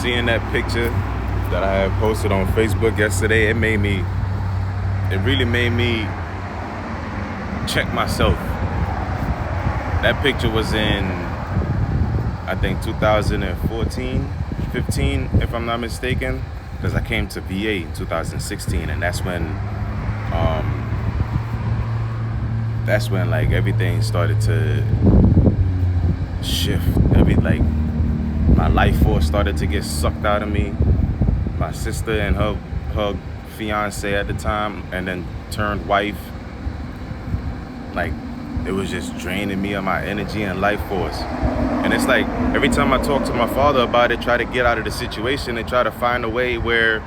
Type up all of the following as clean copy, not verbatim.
seeing that picture that I had posted on Facebook yesterday, it really made me check myself. That picture was in, I think, 2014, 15, if I'm not mistaken, because I came to VA in 2016, and that's when like everything started to shift. My life force started to get sucked out of me. My sister and her fiance at the time, and then turned wife, like it was just draining me of my energy and life force. And it's like every time I talk to my father about it, try to get out of the situation and try to find a way where,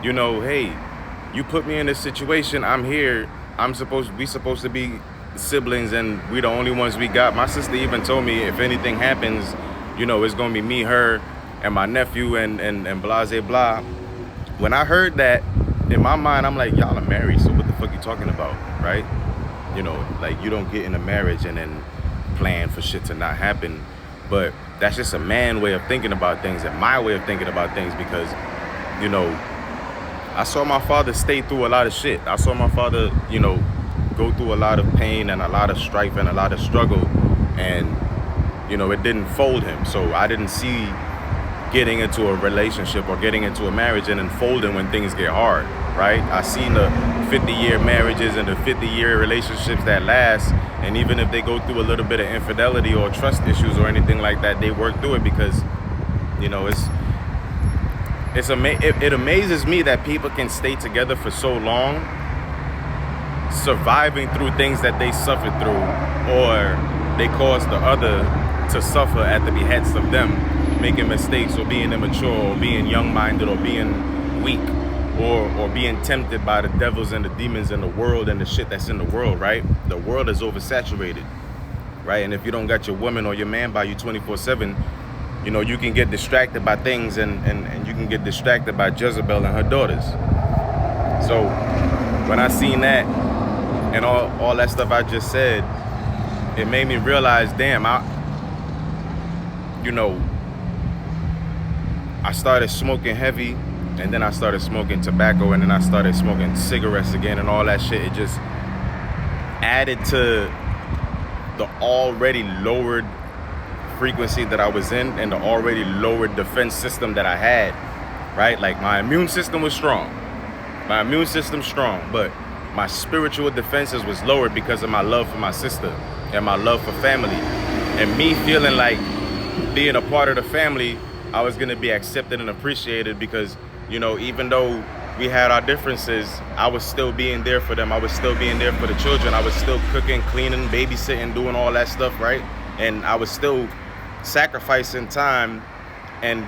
hey, you put me in this situation, I'm here, we supposed to be siblings, and we the only ones we got. My sister even told me if anything happens, it's gonna be me, her, and my nephew, and blase blah. When I heard that, in my mind, I'm like, y'all are married, so what the fuck you talking about, right? Like, you don't get in a marriage and then plan for shit to not happen. But that's just a man way of thinking about things and my way of thinking about things, because, I saw my father stay through a lot of shit. I saw my father, go through a lot of pain and a lot of strife and a lot of struggle, and, it didn't fold him. So I didn't see getting into a relationship or getting into a marriage and then folding when things get hard, right? I seen the 50-year marriages and the 50-year relationships that last, and even if they go through a little bit of infidelity or trust issues or anything like that, they work through it, because, it amazes me that people can stay together for so long, surviving through things that they suffered through, or they cause the other to suffer at the behest of them making mistakes, or being immature, or being young-minded, or being weak, or being tempted by the devils and the demons in the world and the shit that's in the world, right? The world is oversaturated, right? And if you don't got your woman or your man by you 24/7, you can get distracted by things, and you can get distracted by Jezebel and her daughters. So when I seen that and all that stuff I just said, it made me realize, damn, I started smoking heavy, and then I started smoking tobacco, and then I started smoking cigarettes again, and all that shit. It just added to the already lowered frequency that I was in, and the already lowered defense system that I had, right? Like, my immune system was strong. But my spiritual defenses was lowered because of my love for my sister and my love for family, and me feeling like being a part of the family, I was gonna be accepted and appreciated, because, even though we had our differences, I was still being there for them. I was still being there for the children. I was still cooking, cleaning, babysitting, doing all that stuff, right? And I was still sacrificing time and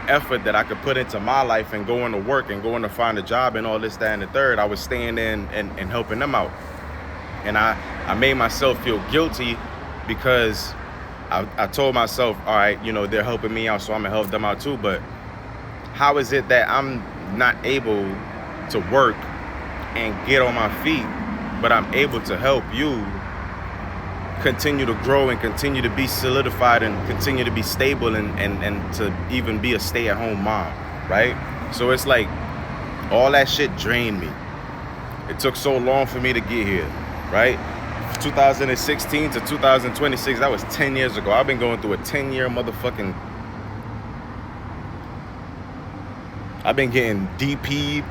effort that I could put into my life, and going to work and going to find a job and all this, that, and the third. I was staying in and helping them out. And I made myself feel guilty, because I told myself, all right, they're helping me out, so I'm gonna help them out too. But how is it that I'm not able to work and get on my feet, but I'm able to help you continue to grow and continue to be solidified and continue to be stable and to even be a stay-at-home mom, right? So it's like all that shit drained me. It took so long for me to get here, right? 2016 to 2026, that was 10 years ago. I've been going through a 10-year motherfucking... I've been getting DP'd,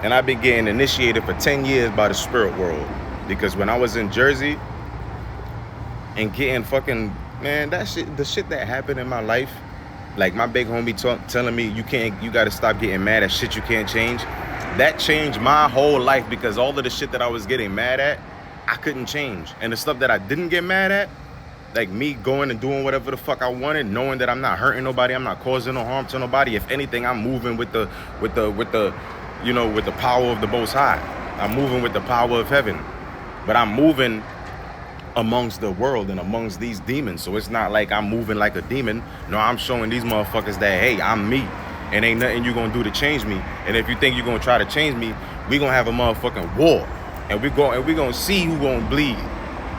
and I've been getting initiated for 10 years by the spirit world. Because when I was in Jersey and getting fucking... Man, that shit, the shit that happened in my life, like my big homie telling me, you gotta stop getting mad at shit you can't change. That changed my whole life, because all of the shit that I was getting mad at, I couldn't change. And the stuff that I didn't get mad at, like me going and doing whatever the fuck I wanted, knowing that I'm not hurting nobody, I'm not causing no harm to nobody. If anything, I'm moving with the power of the Most High. I'm moving with the power of heaven. But I'm moving amongst the world and amongst these demons. So it's not like I'm moving like a demon. No, I'm showing these motherfuckers that, hey, I'm me, and ain't nothing you gonna do to change me. And if you think you're gonna try to change me, we gonna have a motherfucking war. And we gonna see who gonna bleed,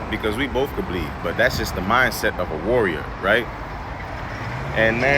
because we both could bleed. But that's just the mindset of a warrior, right? And man,